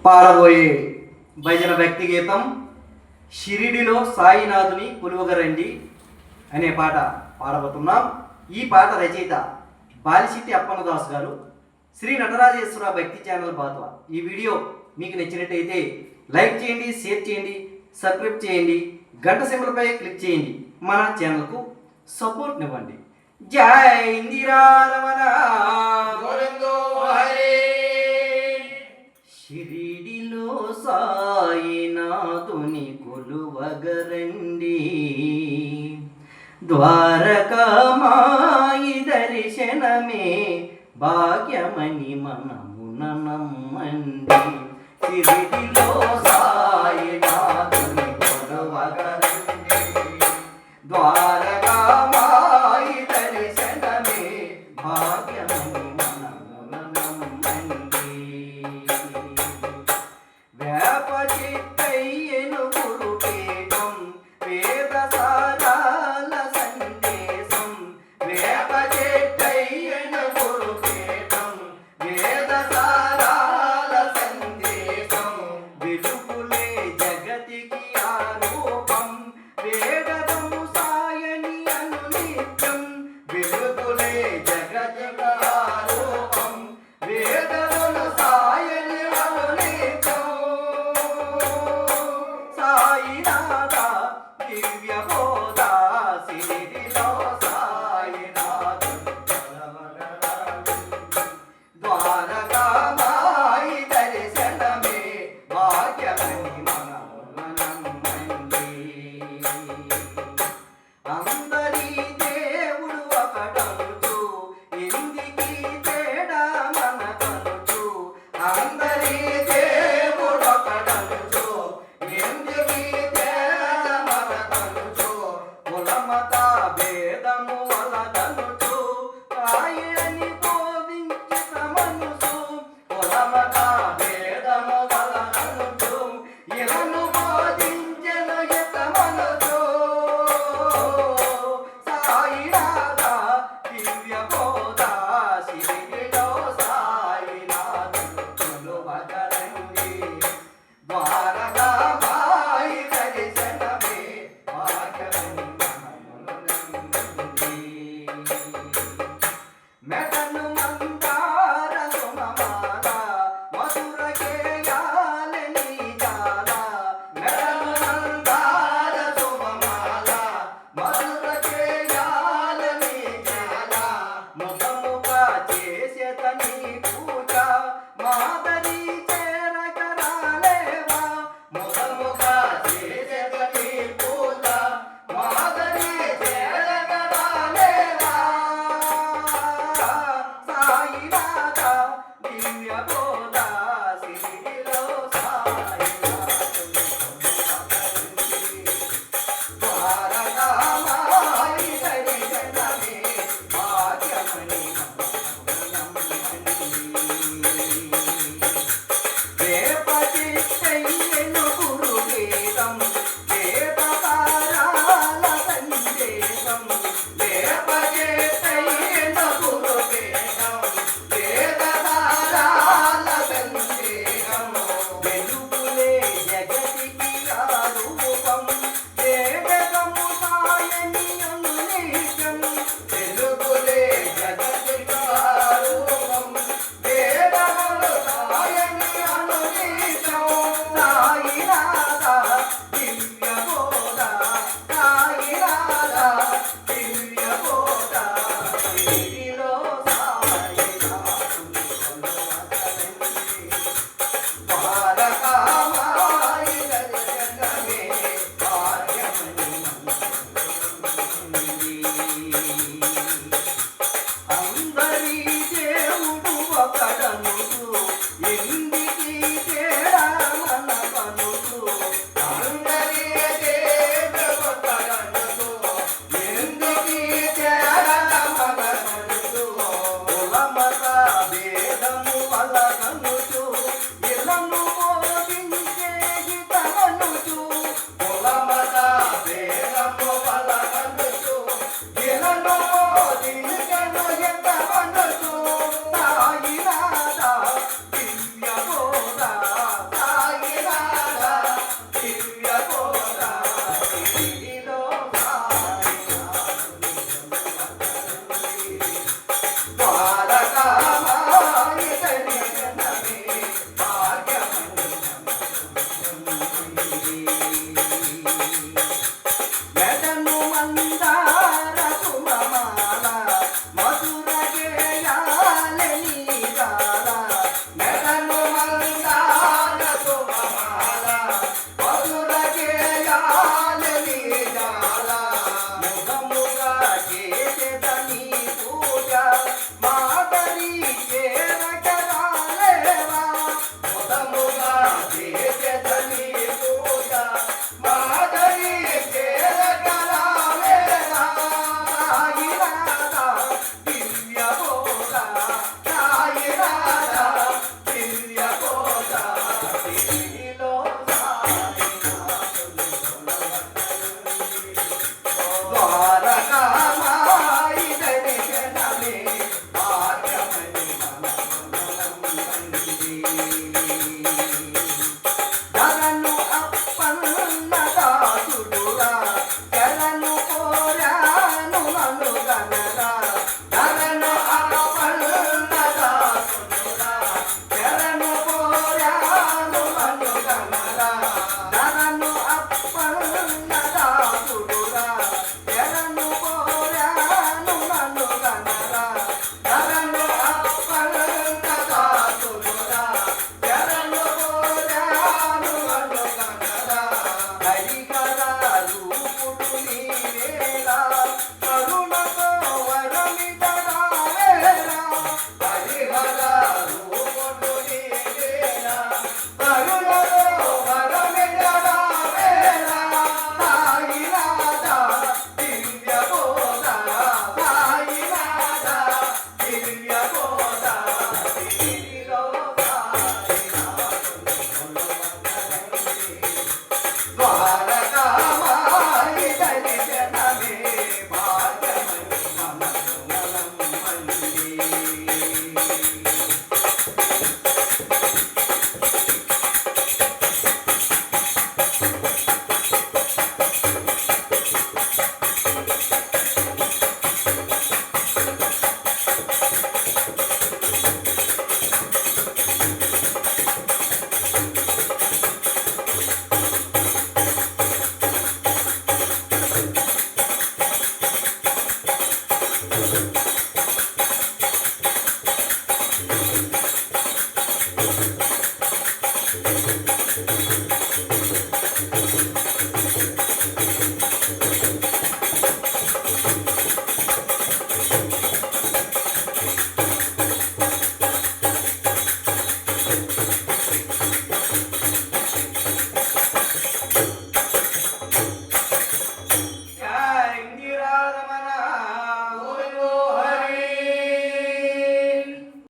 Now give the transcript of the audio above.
పాడబోయే భజన భక్తి గీతం షిరిడిలో సాయినాథుని కొలువగరండి అనే పాట పాడబోతున్నాం. ఈ పాట రచయిత బాలిశెట్టి అప్పన్నదాస్ గారు, శ్రీ నటరాజేశ్వర భక్తి ఛానల్ బాత్వా. ఈ వీడియో మీకు నచ్చినట్టయితే లైక్ చేయండి, షేర్ చేయండి, సబ్స్క్రైబ్ చేయండి, గంట సింబల్పై క్లిక్ చేయండి. మన ఛానల్కు సపోర్ట్ ఇవ్వండి. జై ఇందిరా రమణ గోవిందో హరి. షిరిడిలో సాయినాథుని కొలువగరండి, ద్వారకామాయి దర్శనమే భాగ్యమని మనమున నమ్మండి. షిరిడిలో సాయినాథుని కొలువగరండి, ద్వారకామాయి దర్శనమే భాగ్యమని మనమున నమ్మండి. వేప చిత్తయ్యను గురుపేటం వేద సారాల సందేశం, వేప చిత్తయ్యను గురుపేటం వేద సారాల సందేశం, వెలుగులే జగతికి ఆరూపం వేదము సాయని అను నిత్యం, వెలుగులే జగతికి ఆరూపం వేదము సాయని అను నిత్యం. సాయినాథ దివ్య బోధ షిరిడిలో సాయినాథుని కొలువగరండి, ద్వారకామాయి దర్శనమే భాగ్యమని మనమున నమ్మండి. అందరి దేవుడు ఒకటనుచు ఇందికి తేడా మనకనుచు, అందరి దేవుడు ఒకటనుచు ఇందికి తేడా మనకనుచు, కులమత భేదము వలదనుచు ఆయని బోధించి సమనుసు, కులమత భేదము వలదనుచు ఇహను బోధించెను యతమనుచు. సాయినాథ దివ్య బోధ షిరిడిలో సాయినాథుని కొలువగరండి, ద్వారకామాయి దర్శనమే భాగ్యమని మనమున నమ్మండి. మెడను మందార సుమమాల మధుర గేయాలని జాల, మెడను మందార సుమమాల మధుర గేయాలని జాల, ముఖముగా చేసేతని పూజ మాదరి చేరగరాలేవా, ముఖముగా చేసేతని పూజ మాదరి చేరగరాలేవా. సాయినాథ దివ్య బోధ షిరిడిలో సాయినాథుని కొలువగరండి, ద్వారకామాయి దర్శనమే భాగ్యమని మనమున నమ్మండి. వేప చిత్తయ్యను గురువేదం వేద సారాల సందేశం, వేప చిత్తయ్యను గురువేదం వేద సారాల సందేశం, వెలుగులే జగతికి ఆరూపం వేదము సాయని అను నిత్యం, వెలుగులే జగతికి ఆరూపం వేదము సాయని అను నిత్యం.